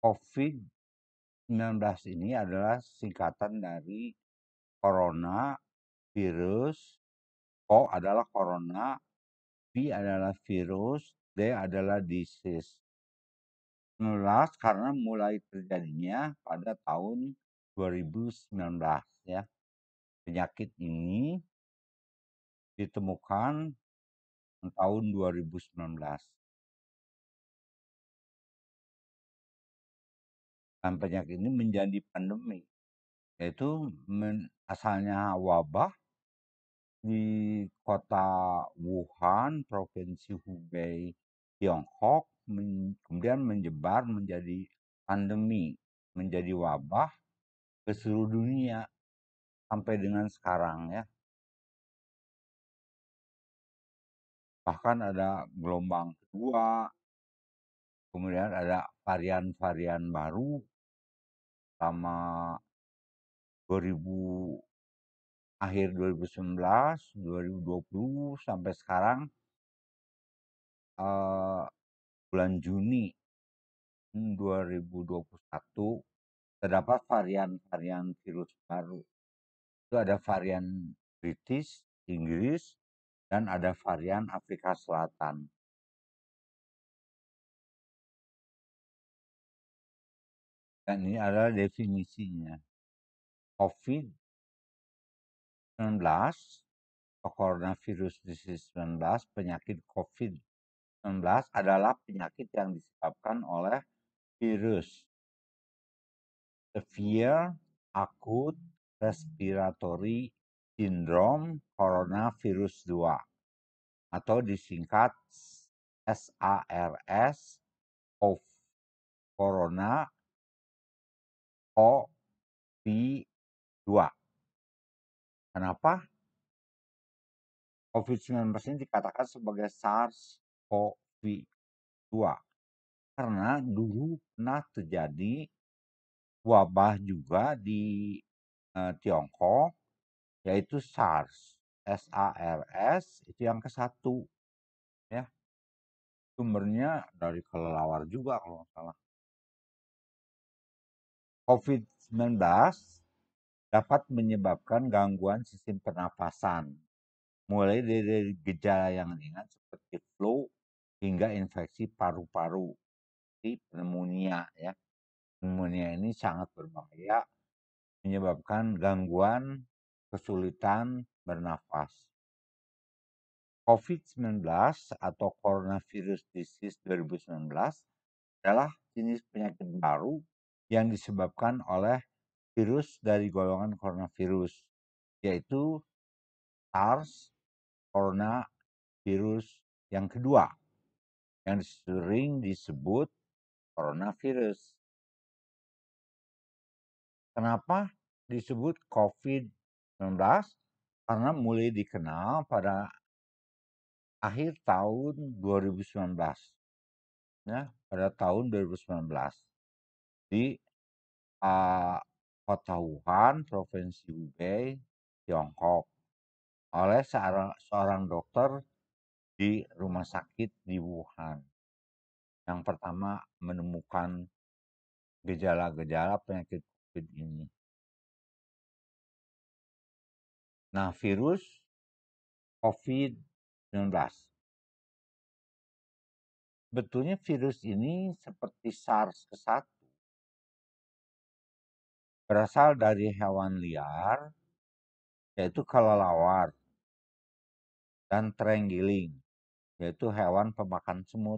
COVID-19 ini adalah singkatan dari corona, virus, O adalah corona, V adalah virus, D adalah disease. 19 karena mulai terjadinya pada tahun 2019 ya. Penyakit ini ditemukan tahun 2019. Dan penyakit ini menjadi pandemi, yaitu asalnya wabah di kota Wuhan, provinsi Hubei, Tiongkok, kemudian menyebar menjadi pandemi, menjadi wabah ke seluruh dunia sampai dengan sekarang ya. Bahkan ada gelombang kedua, kemudian ada varian-varian baru selama 2000 akhir 2019, 2020 sampai sekarang bulan Juni 2021 terdapat varian-varian virus baru. Itu ada varian British, Inggris, dan ada varian Afrika Selatan. Dan ini adalah definisinya. COVID-19 atau coronavirus disease 19, penyakit COVID-19 adalah penyakit yang disebabkan oleh virus Severe Acute Respiratory Syndrome Coronavirus 2 atau disingkat SARS CoV Corona COVID-2. Kenapa COVID-19 ini dikatakan sebagai SARS-CoV-2? Karena dulu pernah terjadi wabah juga di Tiongkok, yaitu SARS, SARS itu yang ke-1 ya. Sumbernya dari kelelawar juga kalau nggak salah. COVID-19 dapat menyebabkan gangguan sistem pernapasan, mulai dari gejala yang ringan seperti flu hingga infeksi paru-paru, seperti pneumonia ya. Pneumonia ini sangat berbahaya, menyebabkan gangguan kesulitan bernafas. COVID-19 atau Coronavirus Disease 2019 adalah jenis penyakit baru yang disebabkan oleh virus dari golongan coronavirus, yaitu SARS, coronavirus yang kedua, yang sering disebut coronavirus. Kenapa disebut COVID-19? Karena mulai dikenal pada akhir tahun 2019. Ya, pada tahun 2019 di kota Wuhan, provinsi Hubei, Tiongkok, oleh seorang dokter di rumah sakit di Wuhan. Yang pertama menemukan gejala-gejala penyakit COVID ini. Nah, virus COVID-19. Betulnya virus ini seperti SARS ke-1 berasal dari hewan liar, yaitu kelelawar, dan terenggiling, yaitu hewan pemakan semut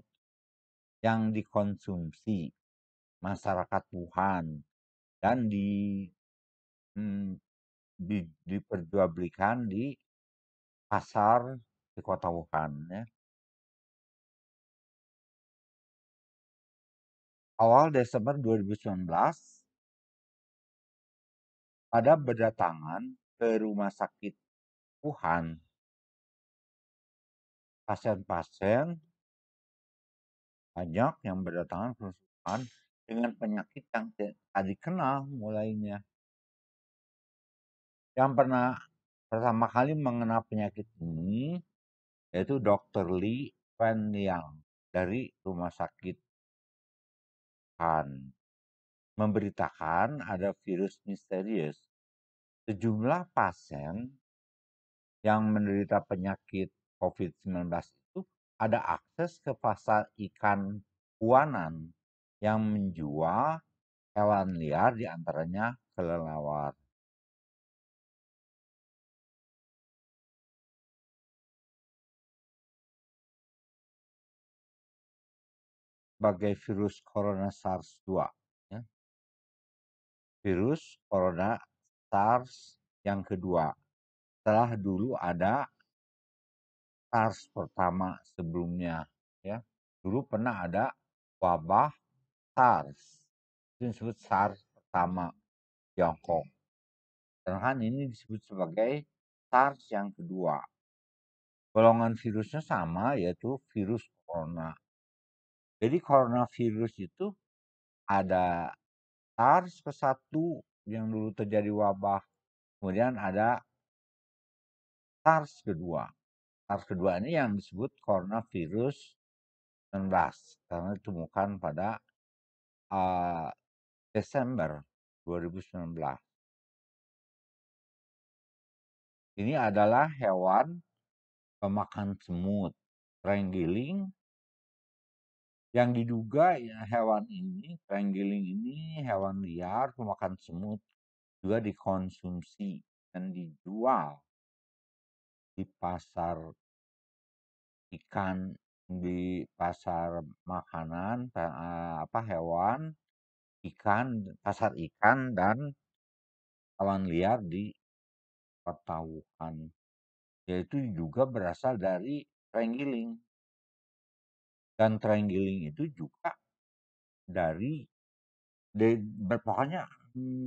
yang dikonsumsi masyarakat Wuhan dan diperjualbelikan di pasar di kota Wuhan ya. Awal Desember 2019 pada berdatangan ke rumah sakit Wuhan pasien-pasien banyak yang berdatangan ke Wuhan dengan penyakit yang tak dikenal mulainya. Yang pernah pertama kali mengenal penyakit ini yaitu Dr. Li Wenliang dari rumah sakit Wuhan. memberitakan ada virus misterius. Sejumlah pasien yang menderita penyakit COVID-19 itu ada akses ke pasar ikan Kuanan yang menjual hewan liar diantaranya kelelawar. Sebagai virus corona SARS-2. Ya. Virus corona SARS yang kedua. Setelah dulu ada SARS pertama sebelumnya. Ya. Dulu pernah ada wabah SARS. Itu disebut SARS pertama Tiongkok. Sedangkan ini disebut sebagai SARS yang kedua. Golongan virusnya sama, yaitu virus corona. Jadi coronavirus itu ada SARS ke satu yang dulu terjadi wabah. Kemudian ada SARS kedua. SARS kedua ini yang disebut coronavirus 19 karena ditemukan pada Desember 2019. Ini adalah hewan pemakan semut, terenggiling, yang diduga ya, hewan ini, terenggiling ini hewan liar pemakan semut, juga dikonsumsi dan dijual di pasar ikan, di pasar makanan, hewan, ikan, pasar ikan dan hewan liar di kota Wuhan. Yaitu juga berasal dari terenggiling. Dan terenggiling itu juga dari pokoknya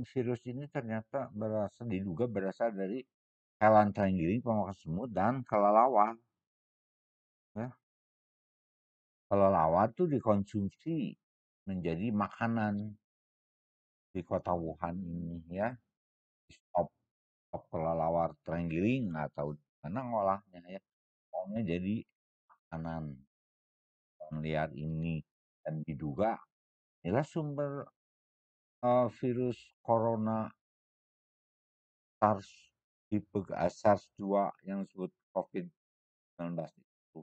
virus ini ternyata diduga berasal dari hewan terenggiling pemakan semut dan kelelawar. Ya. Kelelawar itu dikonsumsi menjadi makanan di kota Wuhan ini ya. Stop, stop kelelawar terenggiling atau mana ngolahnya ya. Pokoknya jadi makanan liar ini dan diduga inilah sumber virus corona SARS tipe SARS-2 yang disebut COVID-19 itu.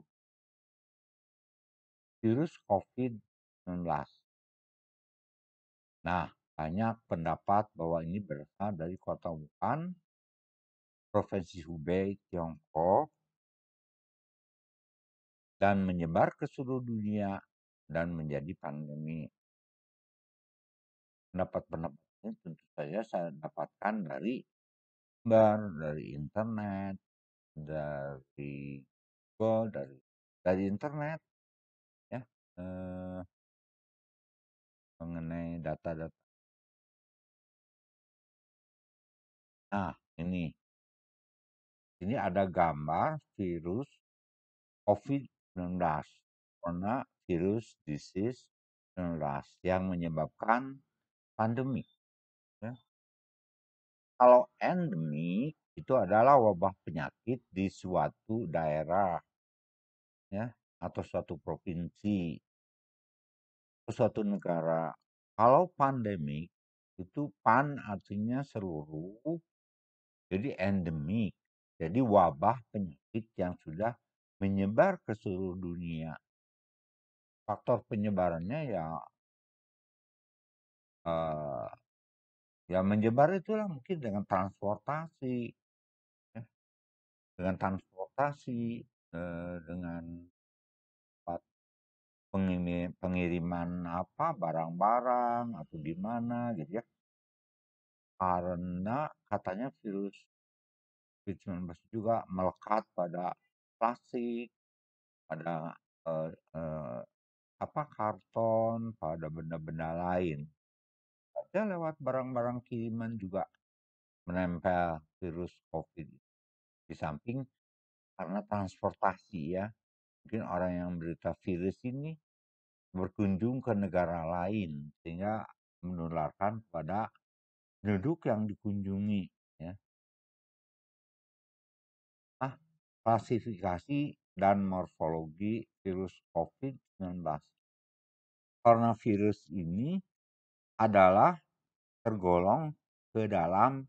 Virus COVID-19. Nah, banyak pendapat bahwa ini berasal dari kota Wuhan, Provinsi Hubei, Tiongkok, dan menyebar ke seluruh dunia dan menjadi pandemi. Pendapat-pendapat ini tentu saja saya dapatkan dari internet, dari Google, dari internet, ya, mengenai data-data. Nah, ini ada gambar virus COVID-19, corona virus disease 19 yang menyebabkan pandemi. Ya. Kalau endemik itu adalah wabah penyakit di suatu daerah, ya, atau suatu provinsi, atau suatu negara. Kalau pandemik itu pan artinya seluruh, jadi endemik. Jadi wabah penyakit yang sudah menyebar ke seluruh dunia. Faktor penyebarannya eh, ya menyebar itulah mungkin dengan transportasi, ya. Dengan transportasi, dengan pengiriman barang-barang atau di mana gitu ya. Karena katanya virus COVID-19 juga melekat pada plastik, pada eh, eh, karton, pada benda-benda lain. Ada lewat barang-barang kiriman juga menempel virus COVID. Di samping karena transportasi ya, mungkin orang yang menderita virus ini berkunjung ke negara lain sehingga menularkan pada penduduk yang dikunjungi ya. Klasifikasi dan morfologi virus COVID-19. Karena virus ini adalah tergolong ke dalam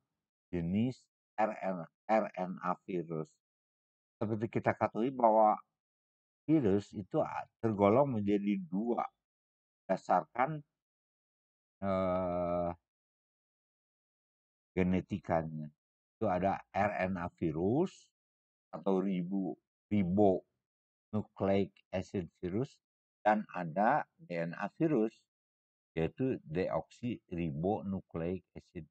jenis RNA virus. Seperti kita ketahui bahwa virus itu tergolong menjadi dua berdasarkan genetikanya. Itu ada RNA virus atau ribonucleic acid virus dan ada DNA virus yaitu deoksiribonucleic acid.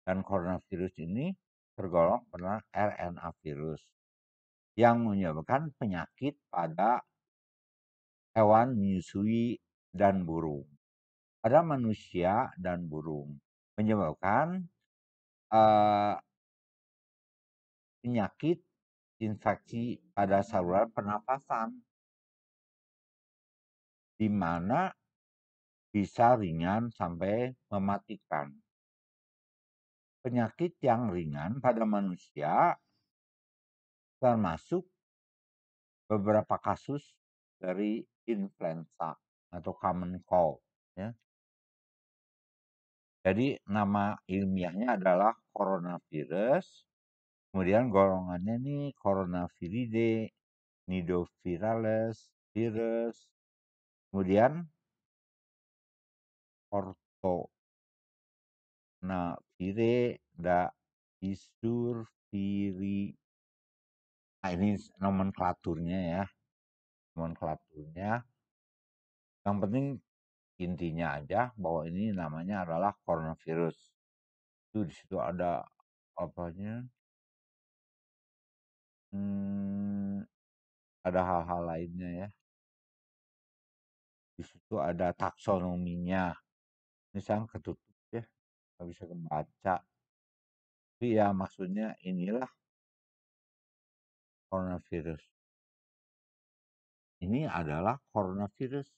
Dan coronavirus ini tergolong pada RNA virus yang menyebabkan penyakit pada hewan menyusui dan burung. Pada manusia dan burung menyebabkan penyakit infeksi pada saluran pernapasan di mana bisa ringan sampai mematikan. Penyakit yang ringan pada manusia termasuk beberapa kasus dari influenza atau common cold. Ya. Jadi nama ilmiahnya adalah coronavirus. Kemudian golongannya ini Coronaviridae, Nidovirales virus. Kemudian Orthonavirae, Isurviri. Nah, ini nomenklaturnya ya. Nomenklaturnya. Yang penting intinya aja bahwa ini namanya adalah coronavirus. Itu di situ ada apanya? Ada hal-hal lainnya ya. Di situ ada taksonominya. Ini saya ketutup ya, nggak bisa membaca. Tapi ya maksudnya inilah coronavirus. Ini adalah coronavirus.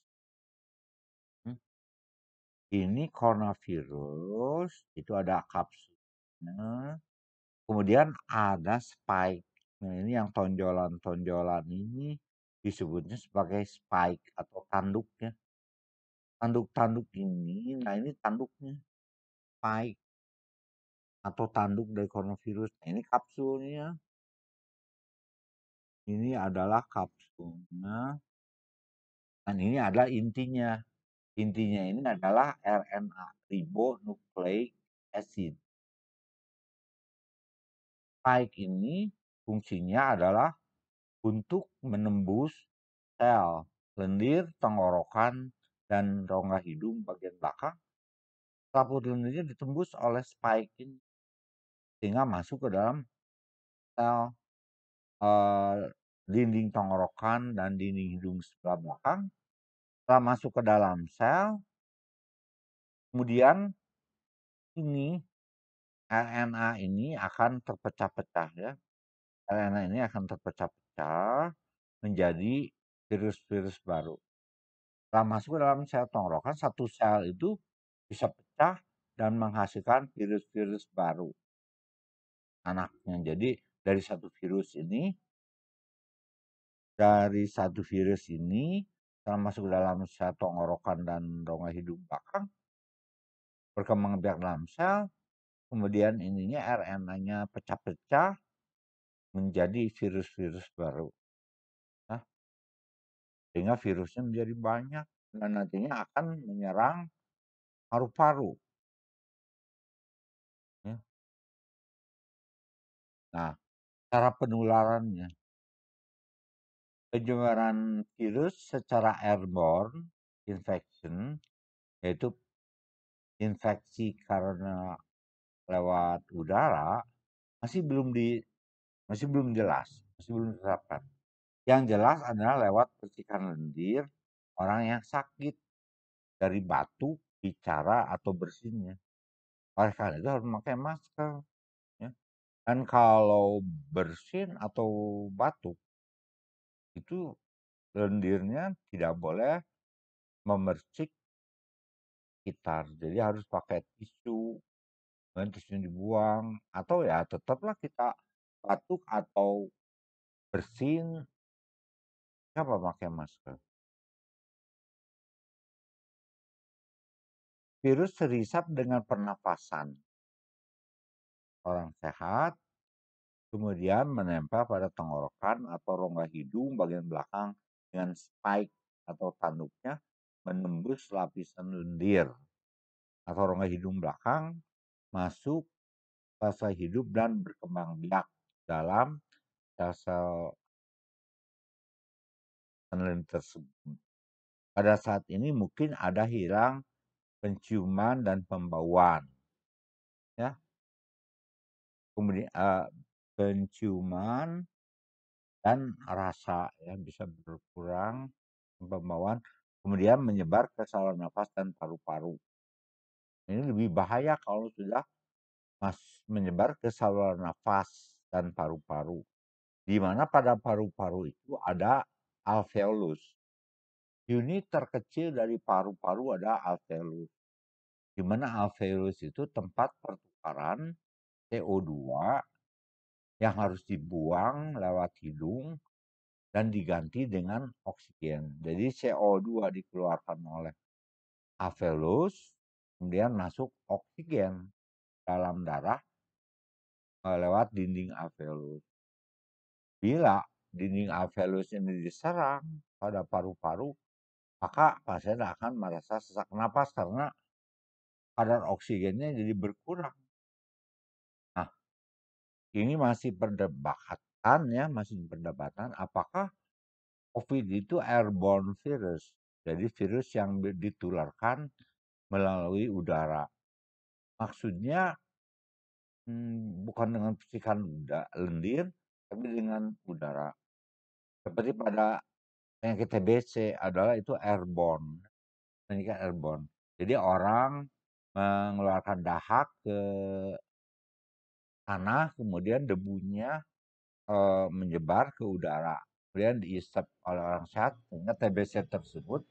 Ini coronavirus, itu ada kapsulnya. Kemudian ada spike. Nah, ini yang tonjolan-tonjolan ini disebutnya sebagai spike atau tanduknya. Tanduk-tanduk ini, nah ini tanduknya. Spike atau tanduk dari coronavirus. Nah, ini kapsulnya. Ini adalah kapsulnya. Dan ini adalah intinya. Intinya ini adalah RNA, ribonucleic acid. Spike ini fungsinya adalah untuk menembus sel lendir, tenggorokan, dan rongga hidung bagian belakang. Selaput lendirnya ditembus oleh spike ini sehingga masuk ke dalam sel dinding tenggorokan dan dinding hidung sebelah belakang. Setelah masuk ke dalam sel, kemudian ini RNA ini akan terpecah-pecah ya. RNA ini akan terpecah-pecah menjadi virus-virus baru. Setelah masuk ke dalam sel tenggorokan, satu sel itu bisa pecah dan menghasilkan virus-virus baru anaknya. Jadi dari satu virus ini setelah masuk ke dalam sel tenggorokan dan rongga hidung belakang berkembang biak dalam sel, kemudian ininya RNA-nya pecah-pecah menjadi virus-virus baru. Nah, sehingga virusnya menjadi banyak dan nantinya akan menyerang paru-paru. Ya. Nah, cara penularannya. Penyebaran virus secara airborne infection, yaitu infeksi karena lewat udara, masih belum jelas, masih belum ditetapkan. Yang jelas adalah lewat percikan lendir orang yang sakit dari batuk, bicara, atau bersinnya. Oleh karena itu harus memakai masker. Ya. Dan kalau bersin atau batuk, itu lendirnya tidak boleh memercik sekitar. Jadi harus pakai tisu, kemudian tisunya dibuang, atau ya tetaplah kita batuk atau bersin, siapa pakai masker. Virus terisap dengan pernapasan orang sehat, kemudian menempel pada tenggorokan atau rongga hidung bagian belakang dengan spike atau tanduknya menembus lapisan lendir atau rongga hidung belakang, masuk fase hidup dan berkembang biak dalam sel-sel peneliti tersebut. Pada saat ini mungkin ada hilang penciuman dan pembauan, ya. Kemudian penciuman dan rasa ya bisa berkurang, pembauan, kemudian menyebar ke saluran nafas dan paru-paru. Ini lebih bahaya kalau sudah menyebar ke saluran nafas dan paru-paru, di mana pada paru-paru itu ada alveolus. Unit terkecil dari paru-paru ada alveolus, di mana alveolus itu tempat pertukaran CO2 yang harus dibuang lewat hidung dan diganti dengan oksigen. Jadi CO2 dikeluarkan oleh alveolus, kemudian masuk oksigen dalam darah lewat dinding alveolus. Bila dinding alveolus ini diserang pada paru-paru, maka pasien akan merasa sesak napas karena kadar oksigennya jadi berkurang. Nah, ini masih perdebatan ya, masih perdebatan apakah COVID itu airborne virus. Jadi virus yang ditularkan melalui udara. Maksudnya bukan dengan percikan lendir, tapi dengan udara. Seperti pada penyakit TBC adalah itu airborne, penyakit airborne. Jadi orang mengeluarkan dahak ke tanah, kemudian debunya menyebar ke udara. Kemudian diisap oleh orang sehat, sehingga TBC tersebut,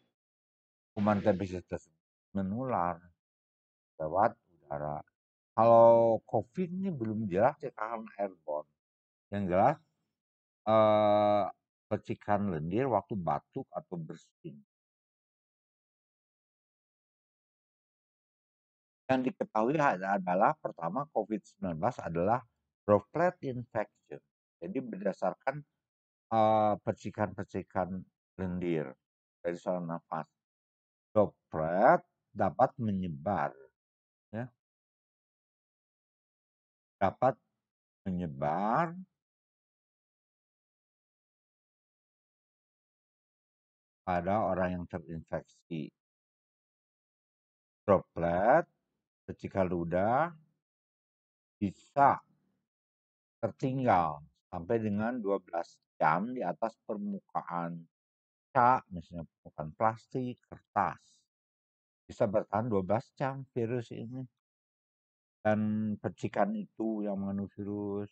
kuman TBC tersebut menular lewat udara. Kalau COVID ini belum jelas ya karena airborne. Yang jelas percikan lendir waktu batuk atau bersin. Yang diketahui adalah pertama COVID-19 adalah droplet infection. Jadi berdasarkan percikan-percikan lendir dari saluran nafas. Droplet dapat menyebar, ya, dapat menyebar pada orang yang terinfeksi. Droplet percikan ludah bisa tertinggal sampai dengan 12 jam di atas permukaan kaca, misalnya permukaan plastik, kertas. Bisa bertahan 12 jam virus ini. Dan percikan itu yang mengandung virus.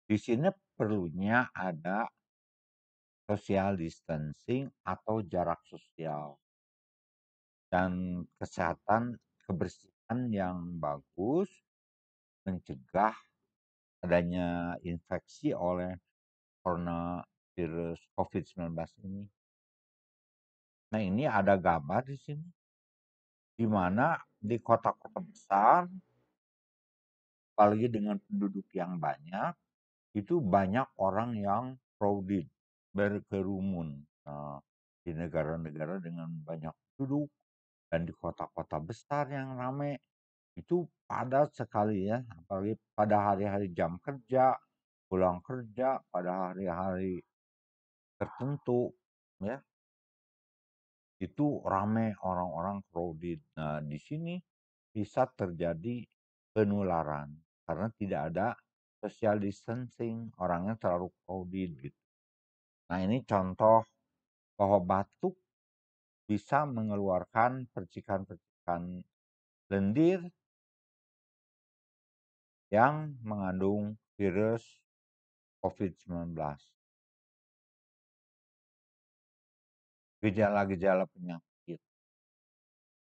Di sini perlunya ada social distancing atau jarak sosial. Dan kesehatan, kebersihan yang bagus mencegah adanya infeksi oleh coronavirus COVID-19 ini. Nah, ini ada gambar di sini, di mana di kota-kota besar, apalagi dengan penduduk yang banyak, itu banyak orang yang crowded, berkerumun. Nah, di negara-negara dengan banyak penduduk dan di kota-kota besar yang ramai, itu padat sekali ya, apalagi pada hari-hari jam kerja, pulang kerja, pada hari-hari tertentu, ya. Itu ramai orang-orang crowded. Nah, di sini bisa terjadi penularan karena tidak ada social distancing, orangnya terlalu crowded gitu. Nah, ini contoh bahwa batuk bisa mengeluarkan percikan-percikan lendir yang mengandung virus COVID-19. Gejala-gejala penyakit.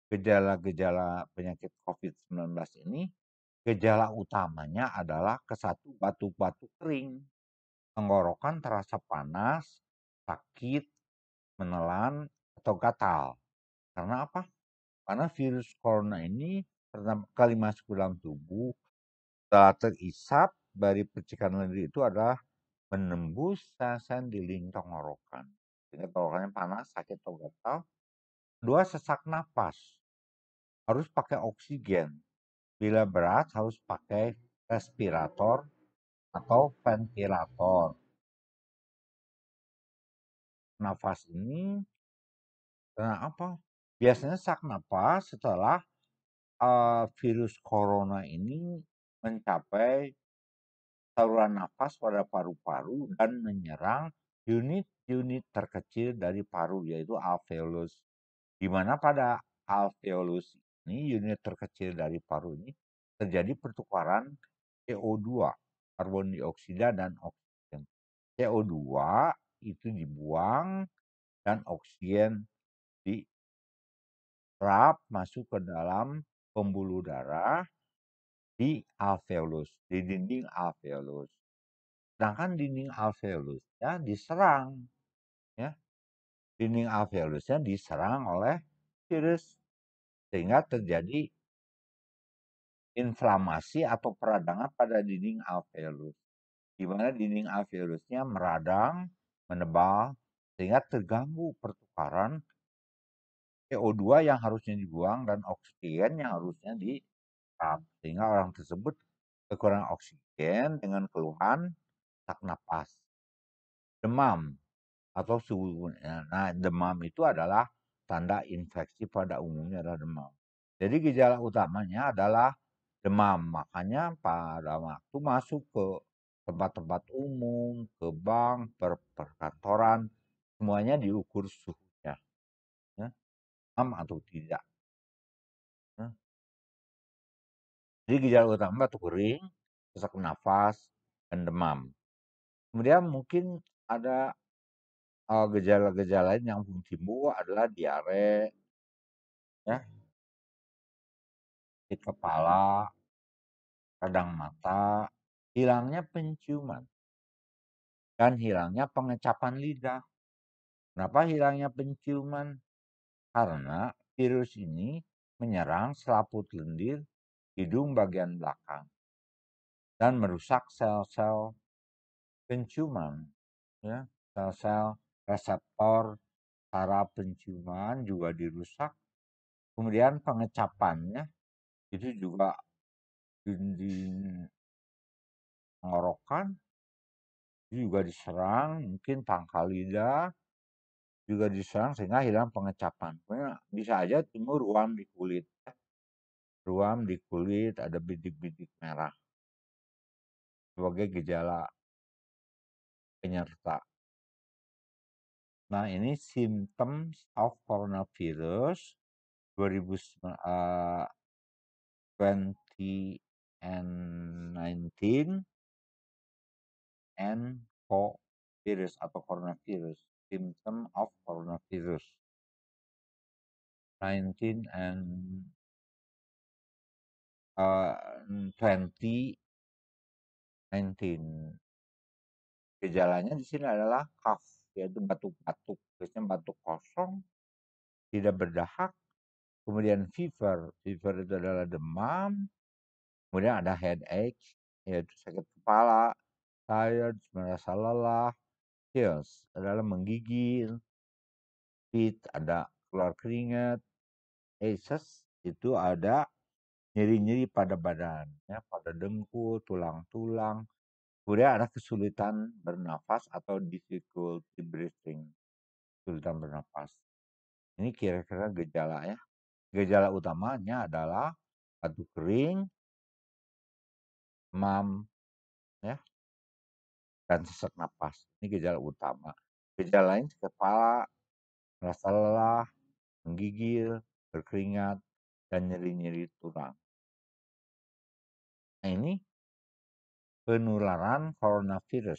Gejala-gejala penyakit COVID-19 ini, gejala utamanya adalah kesatu batuk-batuk kering, tenggorokan terasa panas, sakit, menelan, atau gatal. Karena apa? Karena virus corona ini pertama kali masuk ke dalam tubuh setelah terisap dari percikan lendir itu adalah menembus sel-sel di lingkar tenggorokan. Sehingga tenggorokannya panas, sakit atau gatal. Dua, sesak napas. Harus pakai oksigen. Bila berat harus pakai respirator atau ventilator. Nafas ini karena apa? Biasanya sesak napas setelah virus corona ini mencapai saluran nafas pada paru-paru dan menyerang unit-unit terkecil dari paru yaitu alveolus. Di mana pada alveolus ini unit terkecil dari paru ini terjadi pertukaran CO2, karbon dioksida dan oksigen. CO2 itu dibuang dan oksigen diserap masuk ke dalam pembuluh darah di alveolus, di dinding alveolus. Sedangkan dinding alveolusnya diserang, ya. Dinding alveolusnya diserang oleh virus sehingga terjadi inflamasi atau peradangan pada dinding alveolus. Di mana dinding alveolusnya meradang, menebal sehingga terganggu pertukaran CO2 yang harusnya dibuang dan oksigen yang harusnya diserap. Sehingga orang tersebut kekurangan oksigen dengan keluhan sesak napas, demam, atau suhu. Nah, demam itu adalah tanda infeksi pada umumnya adalah demam. Jadi gejala utamanya adalah demam. Makanya pada waktu masuk ke tempat-tempat umum, ke bank, perkantoran, semuanya diukur suhunya, ya, demam atau tidak. Ya. Jadi gejala utama batuk kering, sesak nafas, dan demam. Kemudian mungkin ada gejala-gejala lain yang timbul adalah diare, ya, sakit kepala, radang mata, hilangnya penciuman, dan hilangnya pengecapan lidah. Kenapa hilangnya penciuman? Karena virus ini menyerang selaput lendir hidung bagian belakang dan merusak sel-sel penciuman. Ya, sel-sel reseptor saraf penciuman juga dirusak. Kemudian pengecapannya itu juga di tenggorokan juga diserang, mungkin pangkal lidah juga diserang sehingga hilang pengecapan. Bisa aja timbul ruam di kulit. Ruam di kulit ada bidik-bidik merah sebagai gejala penyerta. Nah, ini symptoms of coronavirus 2019 and virus atau coronavirus. Symptom of coronavirus 19 and 2019. Gejalanya di sini adalah cough, yaitu batuk-batuk. Biasanya batuk kosong, tidak berdahak. Kemudian fever. Fever itu adalah demam. Kemudian ada headache, yaitu sakit kepala. Tired, merasa lelah. Chills adalah menggigil. Spit, ada keluar keringat. Aces itu ada nyeri-nyeri pada badan, ya, pada dengkul, tulang-tulang. Kemudian ada kesulitan bernafas atau difficulty breathing, kesulitan bernafas. Ini kira-kira gejala, ya. Gejala utamanya adalah batuk kering, demam, ya, dan sesak napas. Ini gejala utama. Gejala lain kepala, merasa lelah, menggigil, berkeringat, dan nyeri-nyeri tulang. Nah, ini penularan coronavirus.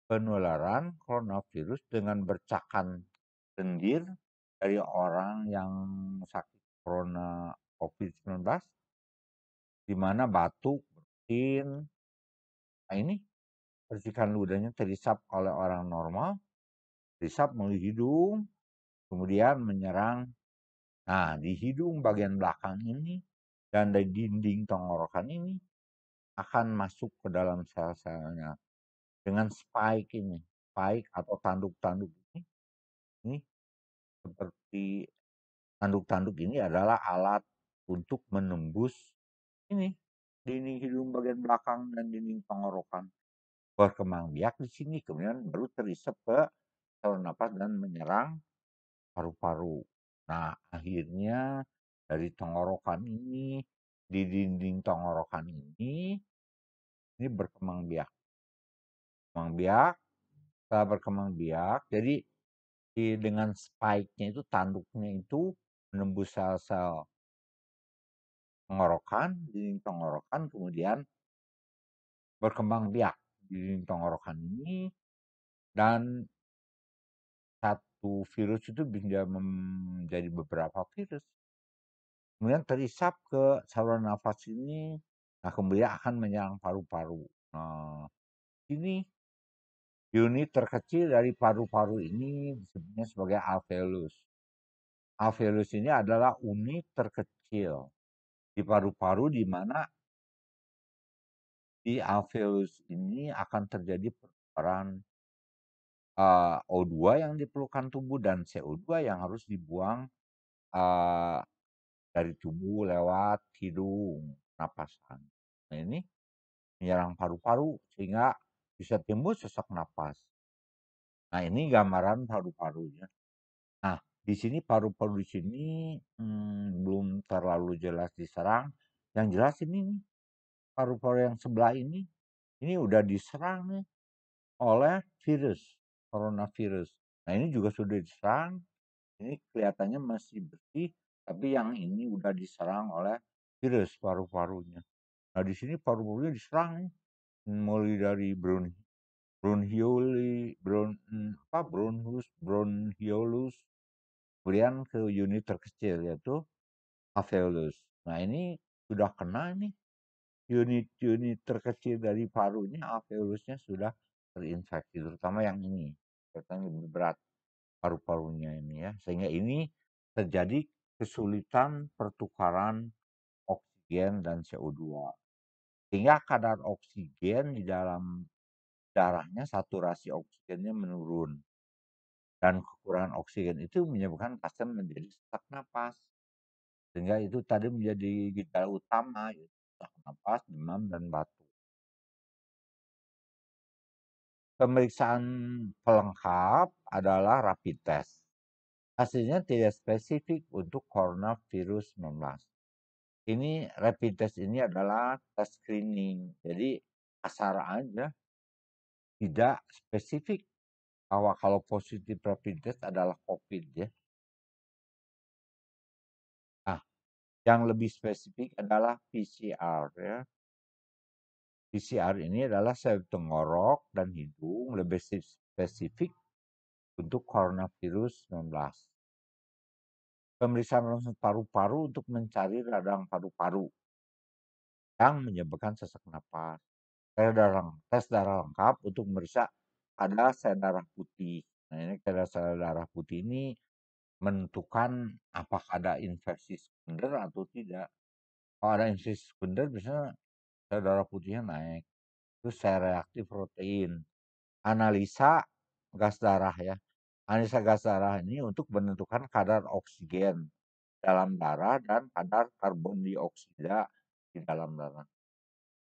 Penularan coronavirus dengan bercakan lendir dari orang yang sakit corona COVID-19, di mana batuk, bersin. Nah, ini percikan ludahnya terisap oleh orang normal, terisap melalui hidung, kemudian menyerang, nah di hidung bagian belakang ini dan di dinding tenggorokan ini akan masuk ke dalam sel-selnya dengan spike atau tanduk-tanduk ini seperti tanduk-tanduk ini adalah alat untuk menembus ini dinding hidung bagian belakang dan dinding tenggorokan. Berkembang biak di sini, kemudian baru terisap ke saluran napas dan menyerang paru-paru. Nah, akhirnya dari tenggorokan ini, di dinding tenggorokan ini berkembang biak. Berkembang biak, setelah berkembang biak, jadi dengan spike-nya itu, tanduknya itu menembus sel-sel tenggorokan, dinding tenggorokan, kemudian berkembang biak di dinding tenggorokan ini, dan satu virus itu bisa menjadi beberapa virus. Kemudian terisap ke saluran nafas ini, nah kemudian akan menyerang paru-paru. Nah, ini unit terkecil dari paru-paru ini disebutnya sebagai alveolus. Alveolus ini adalah unit terkecil di paru-paru, di mana di alveolus ini akan terjadi pertukaran O2 yang diperlukan tubuh dan CO2 yang harus dibuang uh, dari tubuh lewat hidung, napasan. Nah, ini menyerang paru-paru sehingga bisa timbul sesak napas. Nah, ini gambaran paru-parunya. Nah, di sini paru-paru di sini belum terlalu jelas diserang. Yang jelas ini nih, paru-paru yang sebelah ini udah diserang nih oleh virus, coronavirus. Nah, ini juga sudah diserang. Ini kelihatannya masih bersih, tapi yang ini udah diserang oleh virus paru-parunya. Nah, di sini paru-parunya diserang nih, mulai dari bronchiolus, kemudian ke unit terkecil yaitu alveolus. Nah, ini sudah kena nih unit-unit terkecil dari parunya, alveolusnya sudah terinfeksi, terutama yang ini, katanya lebih berat paru-parunya ini ya, sehingga ini terjadi kesulitan pertukaran oksigen dan CO2. Sehingga kadar oksigen di dalam darahnya, saturasi oksigennya menurun. Dan kekurangan oksigen itu menyebabkan pasien menjadi sesak napas. Sehingga itu tadi menjadi gejala utama, yaitu sesak napas, demam, dan batuk. Pemeriksaan pelengkap adalah rapid test. Hasilnya tidak spesifik untuk coronavirus 19. Ini rapid test ini adalah tes screening. Jadi asal aja, tidak spesifik bahwa kalau positif rapid test adalah COVID ya. Nah, yang lebih spesifik adalah PCR ya. PCR ini adalah swab tenggorok dan hidung, lebih spesifik untuk coronavirus 19. Pemeriksaan ronsen paru-paru untuk mencari radang paru-paru yang menyebabkan sesak napas. Tes darah lengkap untuk memeriksa ada sel darah putih. Nah, ini kadar sel darah putih ini menentukan apakah ada infeksi sekunder atau tidak. Kalau ada infeksi sekunder, biasanya sel darah putihnya naik. Terus sel reaktif protein. Analisa gas darah ya. Analisa gas darah ini untuk menentukan kadar oksigen dalam darah dan kadar karbon dioksida di dalam darah.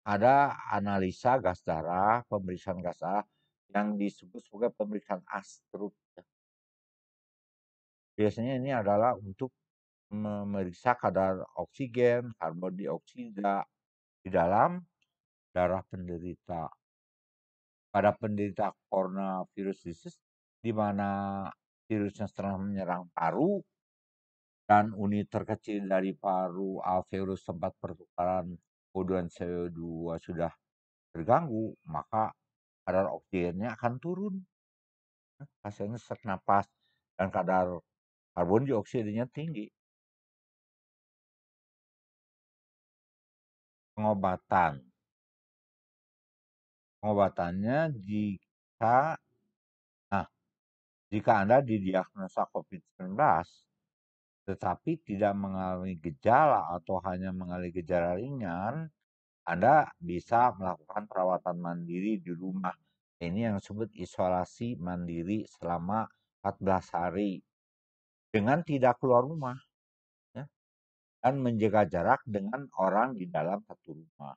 Ada analisa gas darah, pemeriksaan gas darah yang disebut sebagai pemeriksaan ASTRUP. Biasanya ini adalah untuk memeriksa kadar oksigen, karbon dioksida di dalam darah penderita. Pada penderita coronavirus disease, di mana virusnya sedang menyerang paru dan unit terkecil dari paru alveolus tempat pertukaran O2 dan CO2 sudah terganggu, maka kadar oksigennya akan turun. Pasiennya sesak napas dan kadar karbon dioksidanya tinggi. Pengobatan. Pengobatannya jika Jika Anda didiagnosa COVID-19 tetapi tidak mengalami gejala atau hanya mengalami gejala ringan, Anda bisa melakukan perawatan mandiri di rumah. Ini yang disebut isolasi mandiri selama 14 hari dengan tidak keluar rumah, ya, dan menjaga jarak dengan orang di dalam satu rumah.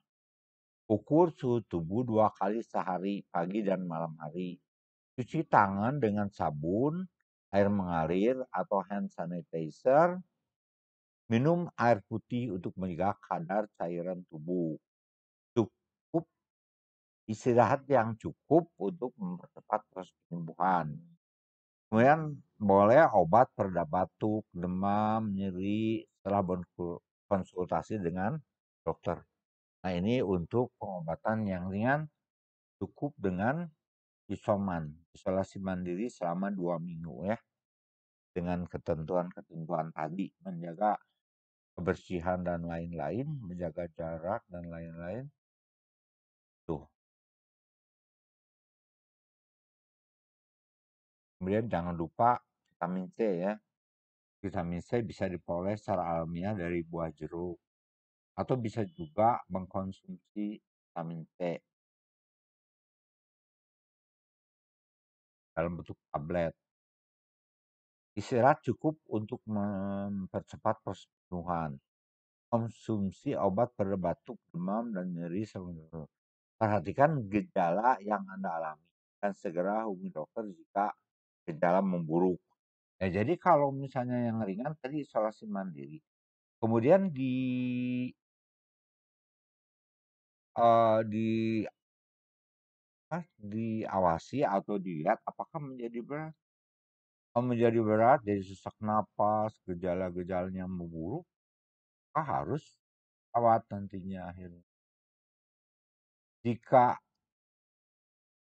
Ukur suhu tubuh 2 kali sehari, pagi dan malam hari. Cuci tangan dengan sabun, air mengalir atau hand sanitizer. Minum air putih untuk menjaga kadar cairan tubuh. Cukup istirahat yang cukup untuk mempercepat proses penyembuhan. Kemudian boleh obat pereda batuk, demam, nyeri setelah konsultasi dengan dokter. Nah, ini untuk pengobatan yang ringan cukup dengan isoman, isolasi mandiri selama 2 minggu ya. Dengan ketentuan-ketentuan tadi, menjaga kebersihan dan lain-lain, menjaga jarak dan lain-lain. Tuh. Kemudian jangan lupa vitamin C ya. Vitamin C bisa diperoleh secara alamiah dari buah jeruk atau bisa juga mengkonsumsi vitamin C dalam bentuk tablet. Istirahat cukup untuk mempercepat proses penyembuhan. Konsumsi obat pereda batuk, demam, dan nyeri sebelum perhatikan gejala yang Anda alami dan segera hubungi dokter jika gejala memburuk. Ya, jadi kalau misalnya yang ringan tadi isolasi mandiri. Kemudian di diawasi atau dilihat apakah menjadi berat. Kalau menjadi berat, jadi sesak napas, gejala-gejalanya memburuk, maka harus rawat nantinya akhirnya. Jika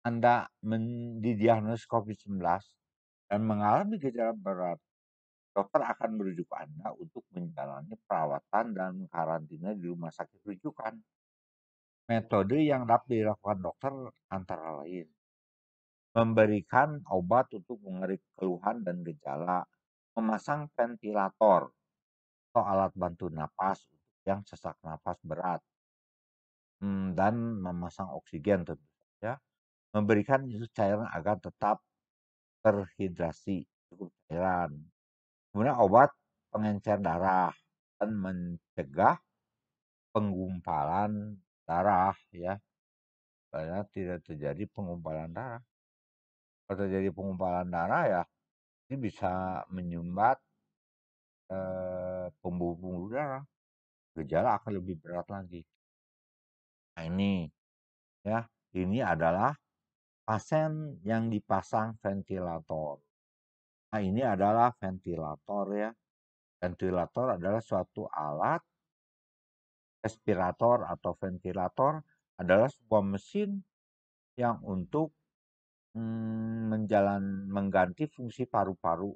Anda didiagnosis COVID-19 dan mengalami gejala berat, dokter akan merujuk Anda untuk menjalani perawatan dan karantina di rumah sakit rujukan. Metode yang dapat dilakukan dokter antara lain memberikan obat untuk mengerik keluhan dan gejala, memasang ventilator atau alat bantu napas untuk yang sesak napas berat, dan memasang oksigen tentu saja, memberikan cairan agar tetap terhidrasi, cukup cairan. Kemudian obat pengencer darah dan mencegah penggumpalan darah ya, supaya tidak terjadi penggumpalan darah. Kalau terjadi penggumpalan darah ya, ini bisa menyumbat pembuluh darah. Gejala akan lebih berat lagi. Nah ini ya, ini adalah pasien yang dipasang ventilator. Nah ini adalah ventilator ya. Ventilator adalah suatu alat, respirator atau ventilator adalah sebuah mesin yang untuk mengganti fungsi paru-paru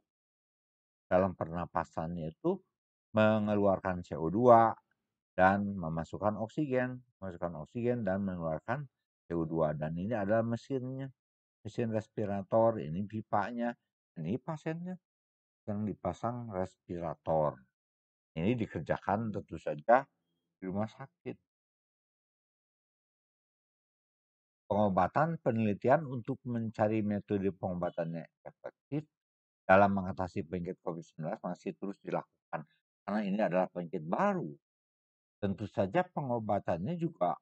dalam pernapasannya itu mengeluarkan CO2 dan memasukkan oksigen dan mengeluarkan CO2 dan ini adalah mesinnya, mesin respirator, ini pipanya, ini pasiennya yang dipasang respirator. Ini dikerjakan tentu saja di rumah sakit. Pengobatan penelitian untuk mencari metode pengobatan yang efektif dalam mengatasi penyakit COVID-19 masih terus dilakukan karena ini adalah penyakit baru. Tentu saja pengobatannya juga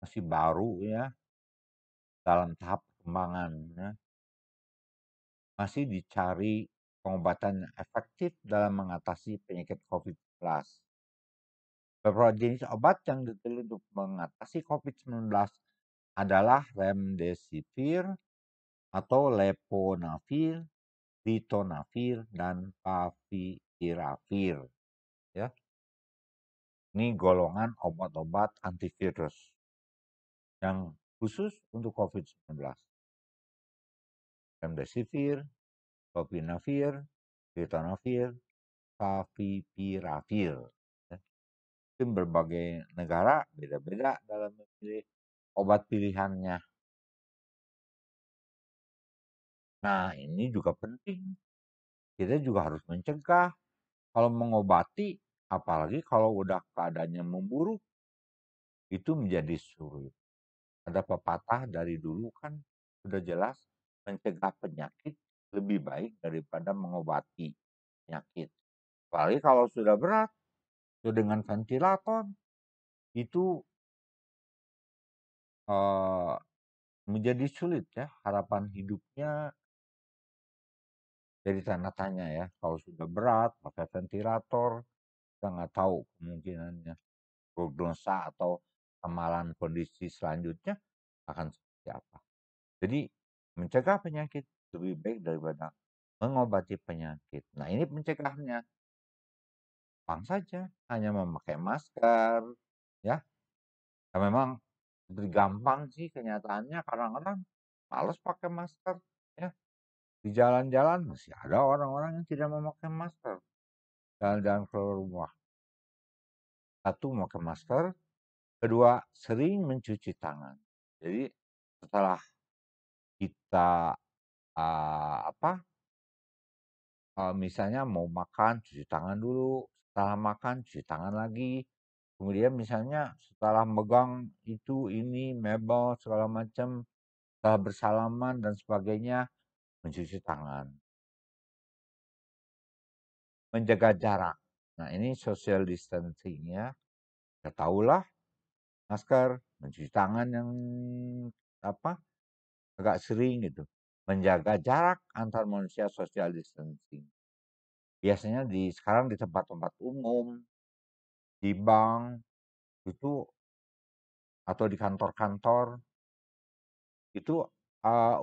masih baru ya, dalam tahap perkembangan ya. Masih dicari pengobatan yang efektif dalam mengatasi penyakit COVID-19. Beberapa jenis obat yang diteliti untuk mengatasi COVID-19 adalah remdesivir atau leponavir, ritonavir, dan favipiravir. Ya. Ini golongan obat-obat antivirus yang khusus untuk COVID-19. Remdesivir, lopinavir, ritonavir, favipiravir. Ya. Mungkin berbagai negara beda-beda dalam memilih obat pilihannya. Nah, ini juga penting. Kita juga harus mencegah. Kalau mengobati, apalagi kalau udah keadaannya memburuk, itu menjadi sulit. Ada pepatah dari dulu kan sudah jelas, mencegah penyakit lebih baik daripada mengobati penyakit. Apalagi kalau sudah berat, itu dengan ventilator, itu eh, menjadi sulit ya, harapan hidupnya jadi tanda tanya ya. Kalau sudah berat, pakai ventilator, kita nggak tahu kemungkinannya, prognosa atau amalan kondisi selanjutnya akan seperti apa. Jadi mencegah penyakit lebih baik daripada mengobati penyakit. Nah, ini pencegahannya. Gampang saja, hanya memakai masker, ya. Ya memang lebih gampang sih kenyataannya, kadang-kadang males pakai masker, ya. Di jalan-jalan masih ada orang-orang yang tidak memakai masker. Jalan-jalan keluar rumah. Satu, memakai masker. Kedua, sering mencuci tangan. Jadi setelah kita apa misalnya mau makan, cuci tangan dulu, setelah makan cuci tangan lagi. Kemudian misalnya setelah megang itu, ini, mebel, segala macam, setelah bersalaman dan sebagainya, mencuci tangan. Menjaga jarak. Nah, ini social distancing ya. Ya tahulah, masker, mencuci tangan yang apa agak sering gitu. Menjaga jarak antar manusia, social distancing. Biasanya sekarang di tempat-tempat umum, di bank, itu atau di kantor-kantor, itu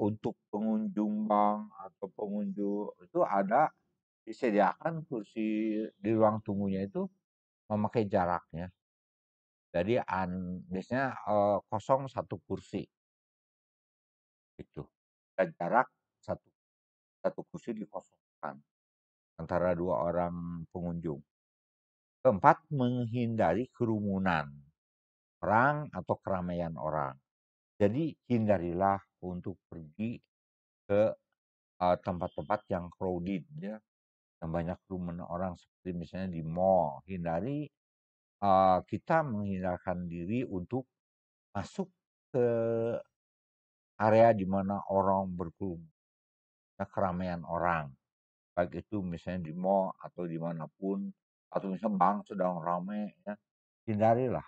untuk pengunjung bank atau pengunjung itu ada disediakan kursi di ruang tunggunya itu memakai jaraknya. Jadi biasanya kosong satu kursi itu. Dan jarak satu satu kursi dikosongkan antara dua orang pengunjung. Keempat, menghindari kerumunan orang atau keramaian orang. Jadi hindarilah untuk pergi ke tempat-tempat yang crowded ya, yang banyak kerumunan orang seperti misalnya di mall. Hindari, kita menghindarkan diri untuk masuk ke area di mana orang berkerumun, ya, keramaian orang. Baik itu misalnya di mall atau dimanapun, atau misalnya bank sedang ramai ya, hindarilah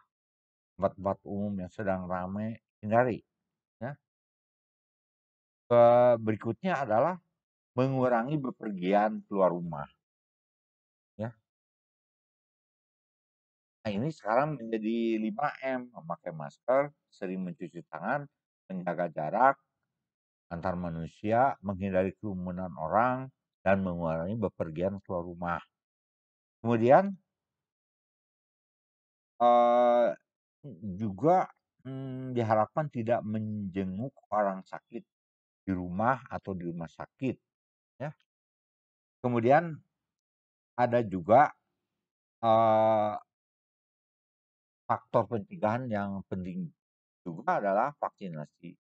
tempat-tempat umum yang sedang ramai, hindari ya. Berikutnya adalah mengurangi bepergian keluar rumah ya. Nah, ini sekarang menjadi 5M, memakai masker, sering mencuci tangan, menjaga jarak antar manusia, menghindari kerumunan orang, dan mengurangi bepergian keluar rumah. Kemudian eh, juga diharapkan tidak menjenguk orang sakit di rumah atau di rumah sakit, ya. Kemudian ada juga eh, faktor pencegahan yang penting juga adalah vaksinasi.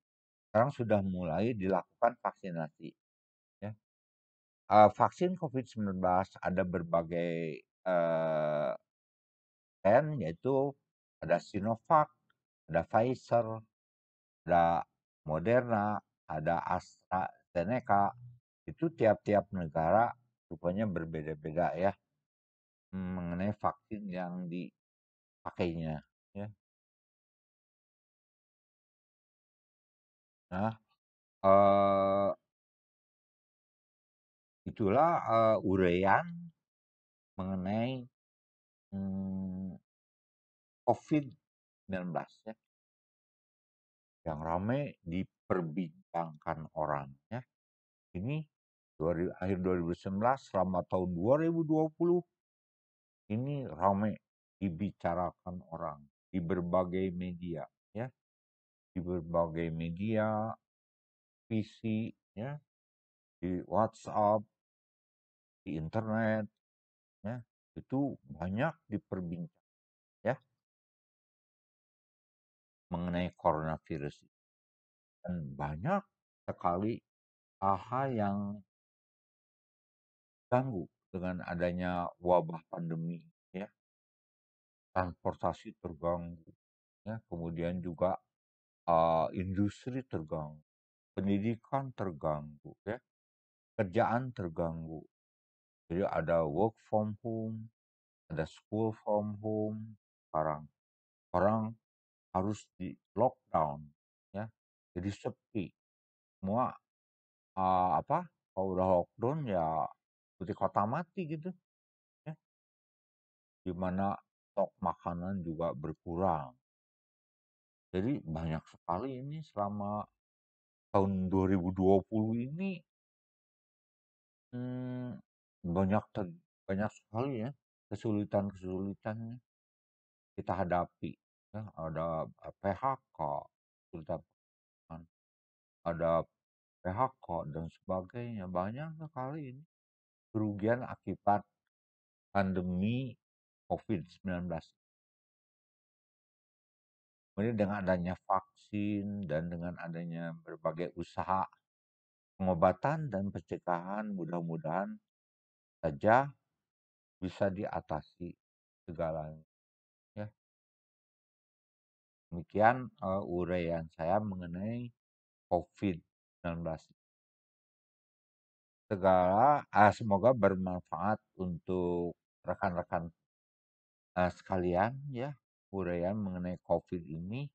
Sekarang sudah mulai dilakukan vaksinasi. Ya. Vaksin COVID-19 ada berbagai yaitu ada Sinovac, ada Pfizer, ada Moderna, ada AstraZeneca. Itu tiap-tiap negara rupanya berbeda-beda ya mengenai vaksin yang dipakainya. Ya. Nah, eh, itulah uraian mengenai hmm, COVID-19 ya, yang ramai diperbincangkan orang ya. Ini akhir 2019 selama tahun 2020 ini ramai dibicarakan orang di berbagai media ya, di berbagai media, PC ya, di WhatsApp, di internet ya, itu banyak diperbincangkan ya mengenai coronavirus dan banyak sekali hal-hal yang ganggu dengan adanya wabah pandemi ya, transportasi terganggu ya, kemudian juga, industri terganggu, pendidikan terganggu ya, kerjaan terganggu. Jadi ada work from home, ada school from home, sekarang orang harus di lockdown ya, jadi sepi. Semua, kalau udah lockdown ya seperti kota mati gitu ya, di mana stok makanan juga berkurang. Jadi banyak sekali ini selama tahun 2020 ini, mmm, banyak sekali ya kesulitan-kesulitan kita hadapi ya, ada, PHK, kesulitan pangan, ada PHK dan sebagainya, banyak sekali ini kerugian akibat pandemi COVID-19. Kemudian dengan adanya vaksin dan dengan adanya berbagai usaha pengobatan dan pencegahan, mudah-mudahan saja bisa diatasi segalanya ya. Demikian, uraian saya mengenai COVID-19. Semoga bermanfaat untuk rekan-rekan, sekalian ya, uraian mengenai COVID ini.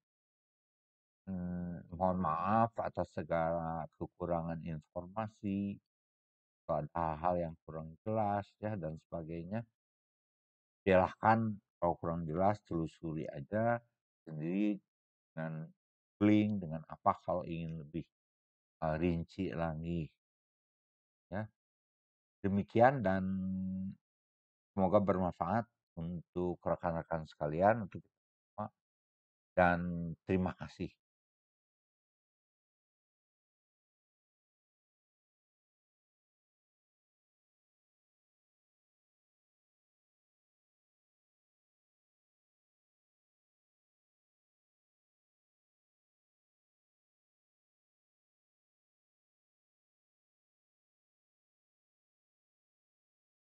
Mohon maaf atas segala kekurangan informasi, atau ada hal-hal yang kurang jelas ya dan sebagainya. Silahkan kalau kurang jelas telusuri aja sendiri dengan link, dengan apa kalau ingin lebih, rinci lagi ya. Demikian dan semoga bermanfaat untuk rekan-rekan sekalian, untuk kita semua dan terima kasih.